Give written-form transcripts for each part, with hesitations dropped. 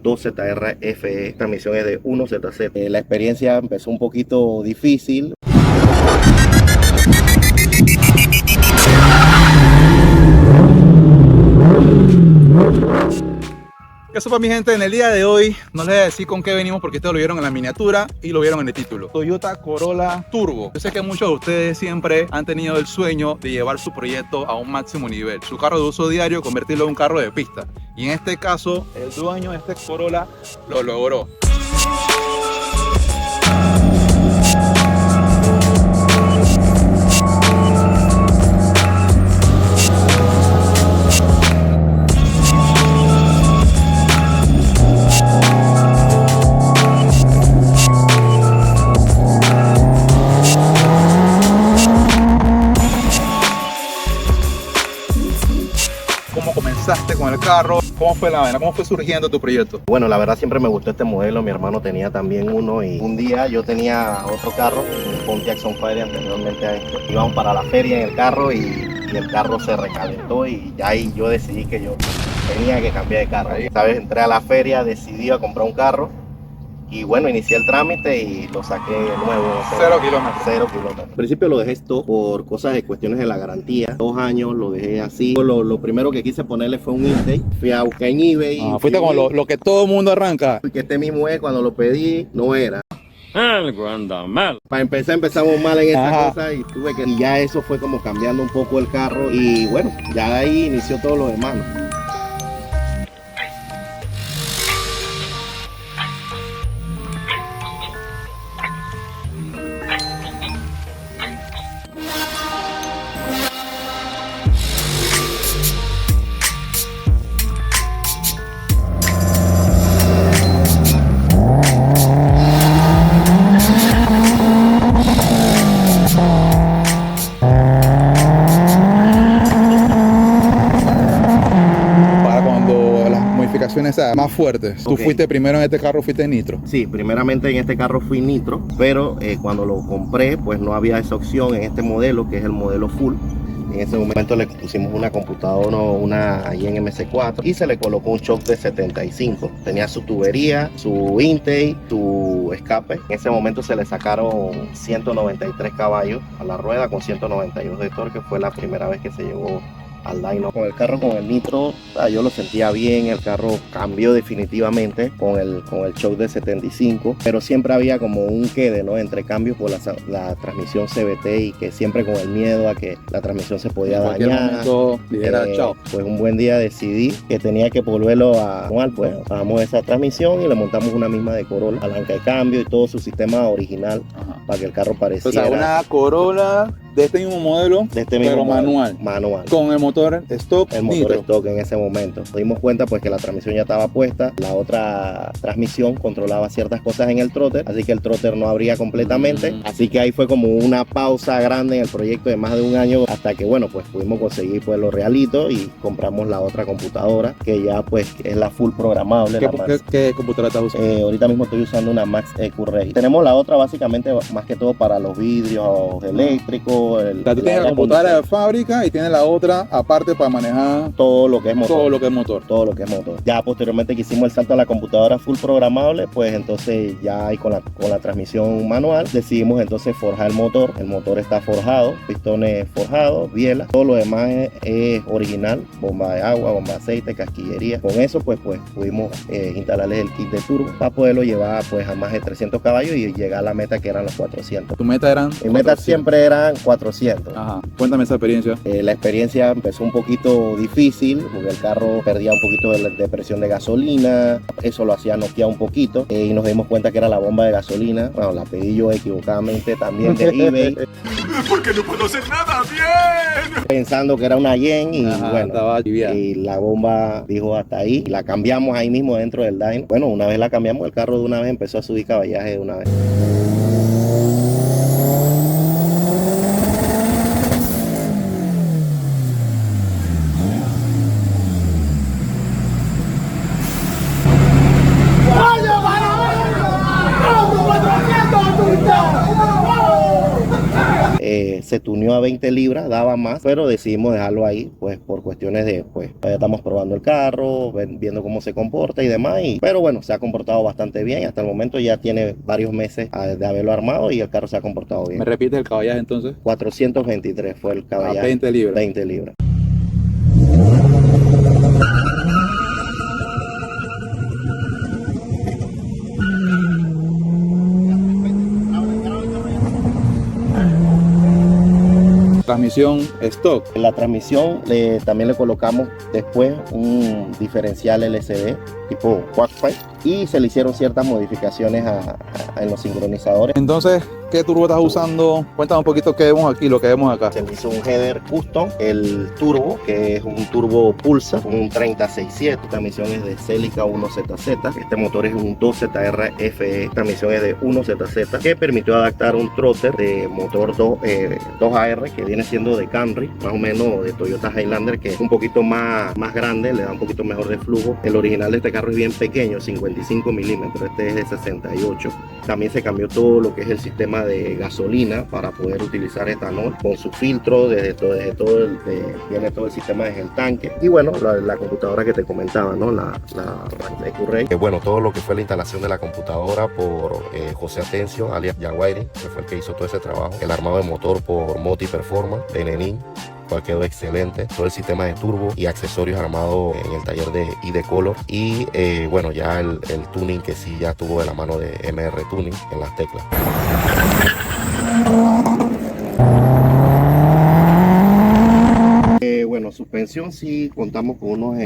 2ZR FE, transmisión es de 1ZZ. La experiencia empezó un poquito difícil. ¿Qué sopa, mi gente? En el día de hoy no les voy a decir con qué venimos porque ustedes lo vieron en la miniatura y lo vieron en el título. Toyota Corolla Turbo. Yo sé que muchos de ustedes siempre han tenido el sueño de llevar su proyecto a un máximo nivel. Su carro de uso diario, convertirlo en un carro de pista. Y en este caso, el dueño de este Corolla lo logró. ¿Cómo comenzaste con el carro? ¿Cómo fue la vaina? ¿Cómo fue surgiendo tu proyecto? Bueno, la verdad siempre me gustó este modelo. Mi hermano tenía también uno y un día yo tenía otro carro, un Pontiac Sunfire anteriormente a este. Íbamos para la feria en el carro y el carro se recalentó y ya ahí yo decidí que yo tenía que cambiar de carro. ¿Sabes? Entré a la feria, decidí a comprar un carro y bueno, inicié el trámite y lo saqué nuevo. 0 kilómetros. 0 kilómetros. Al principio lo dejé stop por cosas de cuestiones de la garantía. 2 años lo dejé así. Lo primero que quise ponerle fue un intake. Fui a buscar en eBay. Fuiste con lo que todo mundo arranca. Que este mismo es, cuando lo pedí, no era. Algo anda mal. Para empezar empezamos mal en esa cosa y y ya eso fue como cambiando un poco el carro y bueno, ya de ahí inició todo lo demás, ¿no? Más fuertes. Tú fuiste primero en este carro, fuiste nitro. Sí, primeramente en este carro fui nitro, pero cuando lo compré pues no había esa opción en este modelo, que es el modelo full. En ese momento le pusimos una computadora, una INMC4 y se le colocó un shock de 75. Tenía su tubería, su intake, su escape. En ese momento se le sacaron 193 caballos a la rueda con 192 de torque. Fue la primera vez que se llevó al dyno. Con el carro, con el nitro, yo lo sentía bien. El carro cambió definitivamente con el shock de 75, pero siempre había como un quede, ¿no? Entre cambios por la transmisión CVT y que siempre con el miedo a que la transmisión se podía dañar. Pues un buen día decidí que tenía que volverlo a manual. Pues bajamos esa transmisión y le montamos una misma de Corolla, palanca de cambio y todo su sistema original. Ajá. Para que el carro pareciera. O sea, una Corolla de este mismo modelo, pero manual. Con el motor stock. El motor stock en ese momento. Nos dimos cuenta pues que la transmisión ya estaba puesta. La otra transmisión controlaba ciertas cosas en el trotter, así que el trotter no abría completamente. Así que ahí fue como una pausa grande en el proyecto de más de un año, hasta que bueno, pues pudimos conseguir pues los realitos y compramos la otra computadora, que ya pues es la full programable. ¿Qué computadora estás usando? Ahorita mismo estoy usando una Max EQ Ray. Tenemos la otra básicamente más que todo para los vidrios eléctricos. Tú tienes la computadora de fábrica y tienes la otra aparte para manejar todo lo que es motor. Todo lo que es motor. Ya posteriormente que hicimos el salto a la computadora full programable, pues entonces ya ahí con la transmisión manual decidimos entonces forjar el motor. El motor está forjado, pistones forjados, bielas. Todo lo demás es original, bomba de agua, bomba de aceite, casquillería. Con eso pues pudimos instalarles el kit de turbo para poderlo llevar pues a más de 300 caballos y llegar a la meta que eran los 400. ¿Tu meta eran? Mi meta siempre eran 400. Ajá. Cuéntame esa experiencia. La experiencia empezó un poquito difícil porque el carro perdía un poquito de presión de gasolina. Eso lo hacía noquear un poquito y nos dimos cuenta que era la bomba de gasolina. Bueno, la pedí yo equivocadamente también de eBay. Porque no puedo hacer nada bien. Pensando que era una Yen y bueno, y la bomba dijo hasta ahí. La cambiamos ahí mismo dentro del dyno. Bueno, una vez la cambiamos, el carro de una vez empezó a subir caballaje de una vez. se tuneó a 20 libras, daba más, pero decidimos dejarlo ahí, pues por cuestiones de, pues todavía estamos probando el carro, viendo cómo se comporta y demás, pero bueno, se ha comportado bastante bien. Hasta el momento ya tiene varios meses de haberlo armado y el carro se ha comportado bien. ¿Me repite el caballaje entonces? 423 fue el caballaje. 20 libras. 20 libras. Transmisión stock. En la transmisión también le colocamos después un diferencial LCD tipo Quackpipe y se le hicieron ciertas modificaciones en los sincronizadores. Entonces, ¿qué turbo estás usando? Cuéntame un poquito qué vemos aquí, lo que vemos acá. Se le hizo un header custom, el turbo, que es un turbo Pulsar, un 3067, transmisión es de Celica 1ZZ, este motor es un 2ZR FE, transmisión es de 1ZZ, que permitió adaptar un trotter de motor 2AR, que viene siendo de Camry, más o menos de Toyota Highlander, que es un poquito más grande, le da un poquito mejor de flujo. El original de este carro es bien pequeño, 55 milímetros, este es de 68. También se cambió todo lo que es el sistema de gasolina para poder utilizar etanol con su filtro, viene todo el sistema desde el tanque. Y bueno, la computadora que te comentaba, ¿no? La EcuRay. Bueno, todo lo que fue la instalación de la computadora por José Atencio, alias Yaguairi, que fue el que hizo todo ese trabajo. El armado de motor por Moti Performance de Nenin, cual quedó excelente. Todo el sistema de turbo y accesorios armados en el taller de ID Color. Y bueno, ya el tuning que sí ya estuvo de la mano de MR Tuning en las teclas. Bueno, suspensión sí contamos con unos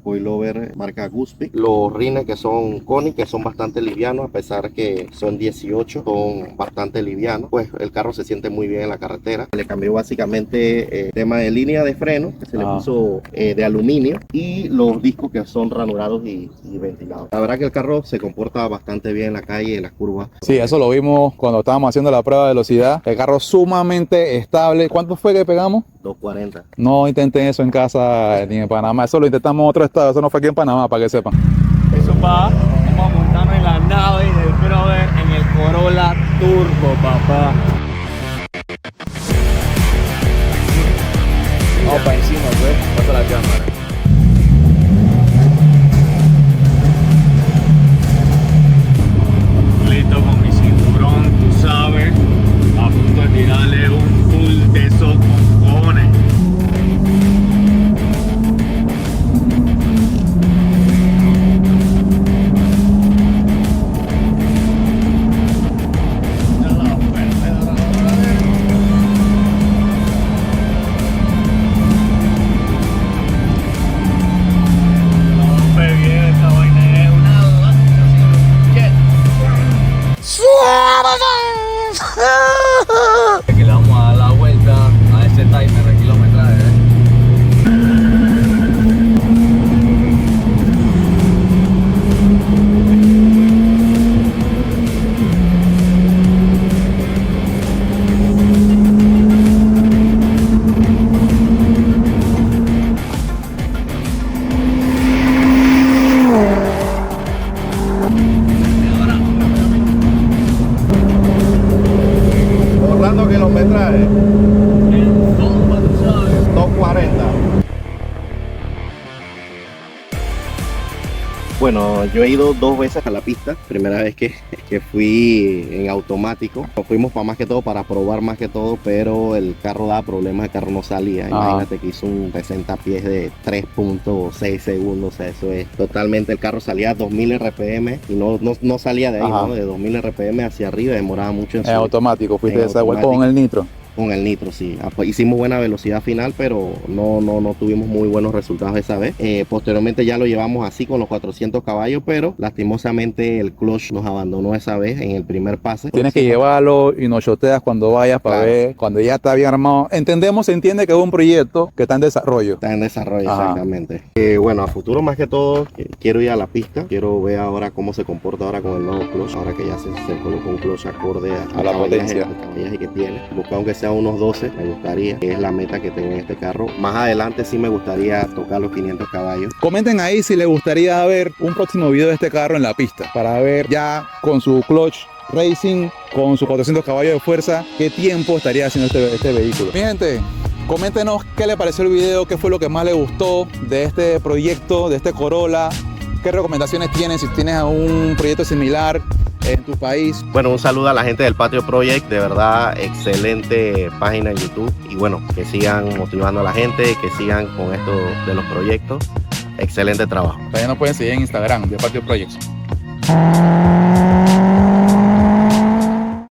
coilover marca Guspy. Los rines que son Koni, que son bastante livianos, a pesar que son 18, son bastante livianos. Pues el carro se siente muy bien en la carretera. Le cambió básicamente tema de línea de freno, que se le puso de aluminio, y los discos que son ranurados y ventilados. La verdad que el carro se comporta bastante bien en la calle, en las curvas. Sí, eso lo vimos cuando estábamos haciendo la prueba de velocidad. El carro sumamente estable. ¿Cuánto fue que pegamos? 240. No intenten eso en casa ni en Panamá. Eso lo intentamos en otro estado. Eso no fue aquí en Panamá, para que sepan. Eso va, vamos a montarnos en la nave del brother en el Corolla Turbo, papá. Vamos para encima, pues. Pasa la cámara. Listo con mi cinturón, tú sabes. A punto de tirarle un full de esos cojones. Que le vamos a dar la vuelta a ese timer de kilometraje. Ahorrando kilometraje. 240. Bueno, yo he ido 2 veces a la pista. Primera vez que fui en automático. Fuimos para más que todo, para probar más que todo, pero el carro daba problemas, el carro no salía. Imagínate que hizo un 60 pies de 3.6 segundos. O sea, eso es totalmente, el carro salía a 2000 RPM y no salía de ahí, ¿no? De 2000 RPM hacia arriba, demoraba mucho en En automático, fuiste en esa vuelta con automático. el nitro. Con el nitro, sí. Hicimos buena velocidad final, pero no tuvimos muy buenos resultados esa vez. Posteriormente ya lo llevamos así con los 400 caballos, pero lastimosamente el clutch nos abandonó esa vez en el primer pase. Tienes que llevarlo y nos choteas cuando vayas para ver, cuando ya está bien armado. Se entiende que es un proyecto que está en desarrollo. Está en desarrollo, exactamente. Bueno, a futuro más que todo, quiero ir a la pista. Quiero ver ahora cómo se comporta ahora con el nuevo clutch. Ahora que ya se colocó un clutch acorde a la potencia. al caballaje que tiene. Buscar aunque sea sea unos 12, me gustaría, que es la meta que tengo en este carro. Más adelante sí me gustaría tocar los 500 caballos. Comenten ahí si les gustaría ver un próximo video de este carro en la pista, para ver ya con su clutch racing, con sus 400 caballos de fuerza, qué tiempo estaría haciendo este vehículo. Mi gente, coméntenos qué le pareció el video, qué fue lo que más les gustó de este proyecto, de este Corolla, qué recomendaciones tienen si tienes un proyecto similar en tu país. Bueno, un saludo a la gente del Patio Project, de verdad excelente página en YouTube, y bueno, que sigan motivando a la gente, que sigan con esto de los proyectos, excelente trabajo. También nos pueden seguir en Instagram de Patio Projects.